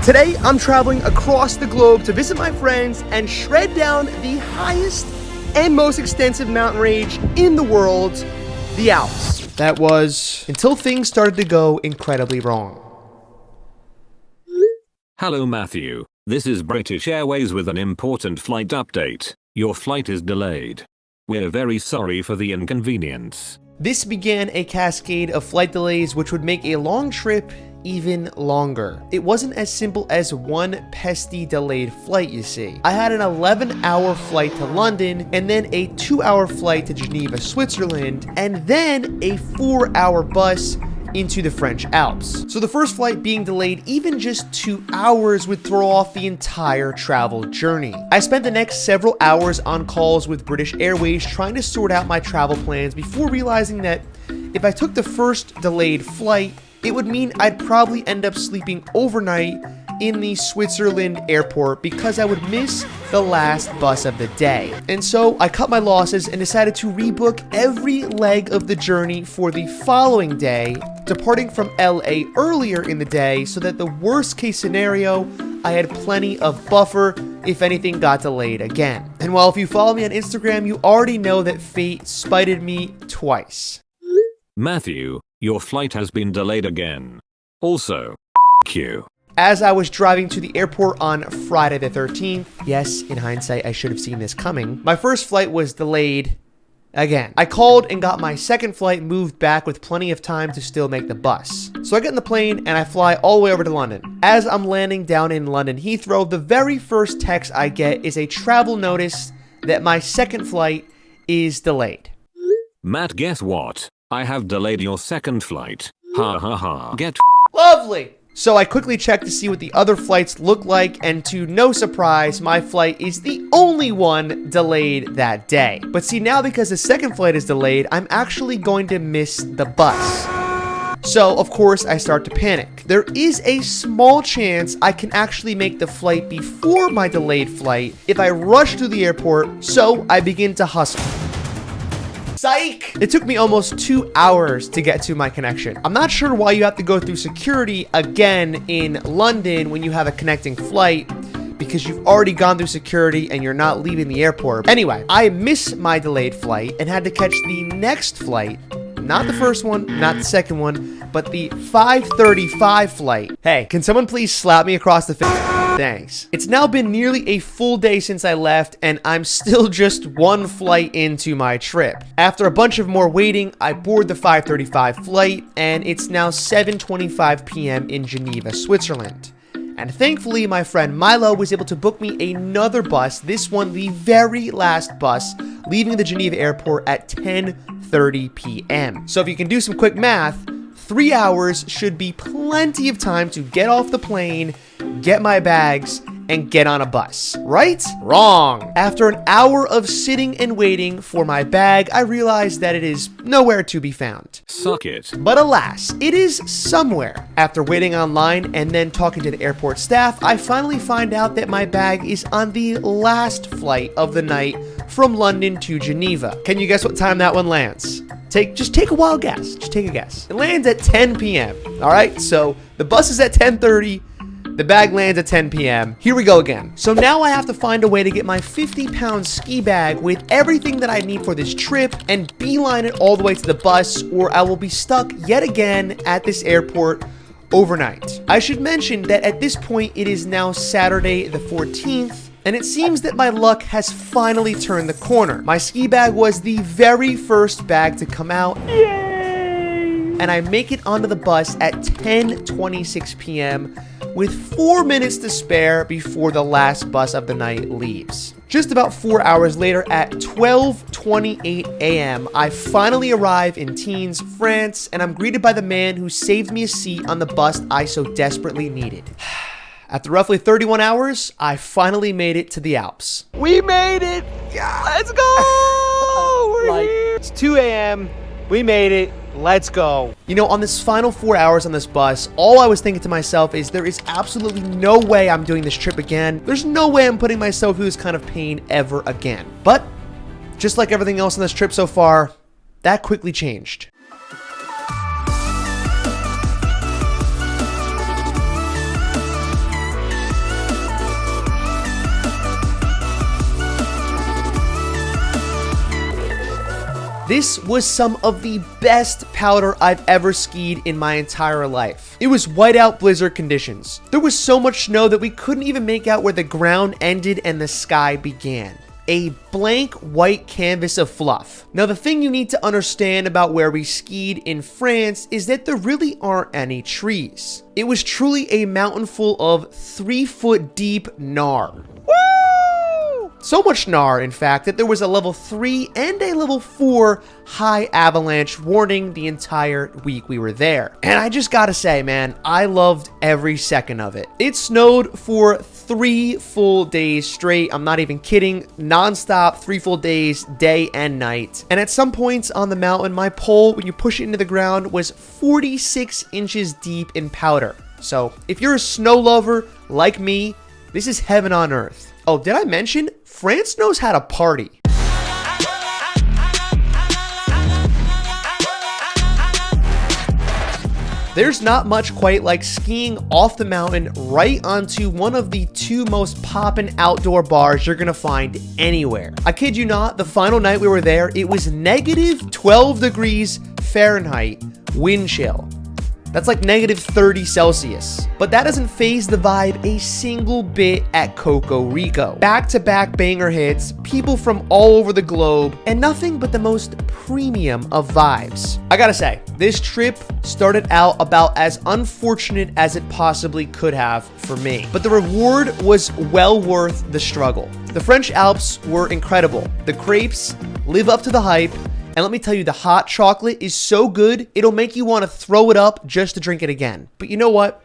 Today, I'm traveling across the globe to visit my friends and shred down the highest and most extensive mountain range in the world, the Alps. That was until things started to go incredibly wrong. Hello Matthew, this is British Airways with an important flight update. Your flight is delayed. We're very sorry for the inconvenience. This began a cascade of flight delays which would make a long trip even longer. It wasn't as simple as one pesky delayed flight, you see. I had an 11-hour flight to London, and then a 2-hour flight to Geneva, Switzerland, and then a 4-hour bus into the French Alps. So the first flight being delayed even just 2 hours would throw off the entire travel journey. I spent the next several hours on calls with British Airways trying to sort out my travel plans before realizing that if I took the first delayed flight, it would mean I'd probably end up sleeping overnight in the Switzerland airport because I would miss the last bus of the day. And so I cut my losses and decided to rebook every leg of the journey for the following day, departing from LA earlier in the day so that the worst case scenario, I had plenty of buffer if anything got delayed again. And while if you follow me on Instagram, you already know that fate spited me twice. Matthew, your flight has been delayed again. Also, you. As I was driving to the airport on Friday the 13th, yes, in hindsight, I should have seen this coming, my first flight was delayed again. I called and got my second flight moved back with plenty of time to still make the bus. So I get in the plane and I fly all the way over to London. As I'm landing down in London Heathrow, the very first text I get is a travel notice that my second flight is delayed. Matt, guess what? I have delayed your second flight. Ha ha ha. Get Lovely! So I quickly checked to see what the other flights look like, and to no surprise, my flight is the only one delayed that day. But see, now because the second flight is delayed, I'm actually going to miss the bus. So, of course, I start to panic. There is a small chance I can actually make the flight before my delayed flight if I rush through the airport, so I begin to hustle. Psych! It took me almost 2 hours to get to my connection. I'm not sure why you have to go through security again in London when you have a connecting flight, because you've already gone through security and you're not leaving the airport. Anyway, I missed my delayed flight and had to catch the next flight. Not the first one, not the second one, but the 5:35 flight. Hey, can someone please slap me across the face? Thanks. It's now been nearly a full day since I left, and I'm still just one flight into my trip. After a bunch of more waiting, I board the 5:35 flight, and it's now 7:25 p.m. in Geneva, Switzerland. And thankfully, my friend Milo was able to book me another bus, this one the very last bus, leaving the Geneva airport at 10:30 p.m. So if you can do some quick math, 3 hours should be plenty of time to get off the plane, get my bags, and get on a bus. Right? Wrong. After an hour of sitting and waiting for my bag, I realized that it is nowhere to be found. suck it. But alas, it is somewhere. After waiting online and then talking to the airport staff, I finally find out that my bag is on the last flight of the night from London to Geneva. Can you guess what time that one lands? Just take a wild guess. Just take a guess. It lands at 10 p.m. All right, so the bus is at 10:30. The bag lands at 10 p.m. Here we go again. So now I have to find a way to get my 50-pound ski bag with everything that I need for this trip and beeline it all the way to the bus, or I will be stuck yet again at this airport overnight. I should mention that at this point, it is now Saturday the 14th, and it seems that my luck has finally turned the corner. My ski bag was the very first bag to come out. Yay! And I make it onto the bus at 10:26 p.m. with 4 minutes to spare before the last bus of the night leaves. Just about 4 hours later at 12:28 a.m., I finally arrive in Teens, France, and I'm greeted by the man who saved me a seat on the bus I so desperately needed. After roughly 31 hours, I finally made it to the Alps. We made it! Yeah. Let's go! We're here! It's 2 a.m. We made it. Let's go. You know, on this final 4 hours on this bus, all I was thinking to myself is there is absolutely no way I'm doing this trip again. There's no way I'm putting myself through this kind of pain ever again. But, just like everything else on this trip so far, that quickly changed. This was some of the best powder I've ever skied in my entire life. It was whiteout blizzard conditions. There was so much snow that we couldn't even make out where the ground ended and the sky began. A blank white canvas of fluff. Now, the thing you need to understand about where we skied in France is that there really aren't any trees. It was truly a mountain full of 3-foot deep gnar. So much gnar, in fact, that there was a level 3 and a level 4 high avalanche warning the entire week we were there. And I just gotta say, man, I loved every second of it. It snowed for 3 full days straight. I'm not even kidding. Non-stop, 3 full days, day and night. And at some points on the mountain, my pole, when you push it into the ground, was 46 inches deep in powder. So if you're a snow lover like me, this is heaven on earth. Oh, did I mention? France knows how to party. There's not much quite like skiing off the mountain right onto one of the 2 most poppin' outdoor bars you're gonna find anywhere. I kid you not, the final night we were there, it was negative 12 degrees Fahrenheit wind chill. That's like negative 30 Celsius. But that doesn't phase the vibe a single bit at Coco Rico. Back-to-back banger hits, people from all over the globe, and nothing but the most premium of vibes. I gotta say, this trip started out about as unfortunate as it possibly could have for me. But the reward was well worth the struggle. The French Alps were incredible. The crepes live up to the hype. And let me tell you, the hot chocolate is so good, it'll make you want to throw it up just to drink it again. But you know what?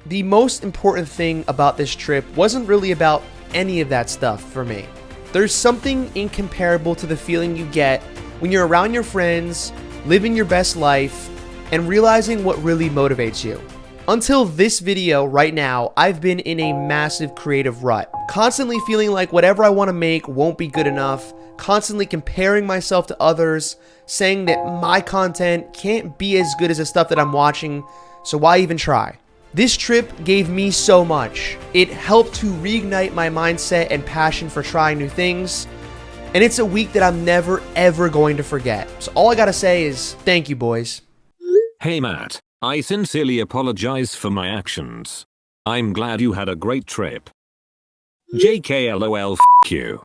The most important thing about this trip wasn't really about any of that stuff for me. There's something incomparable to the feeling you get when you're around your friends, living your best life, and realizing what really motivates you. Until this video right now, I've been in a massive creative rut, constantly feeling like whatever I want to make won't be good enough, constantly comparing myself to others, saying that my content can't be as good as the stuff that I'm watching, so why even try? This trip gave me so much. It helped to reignite my mindset and passion for trying new things, and it's a week that I'm never ever going to forget. So all I gotta say is, thank you, boys. Hey Matt, I sincerely apologize for my actions. I'm glad you had a great trip. JK LOL, f you.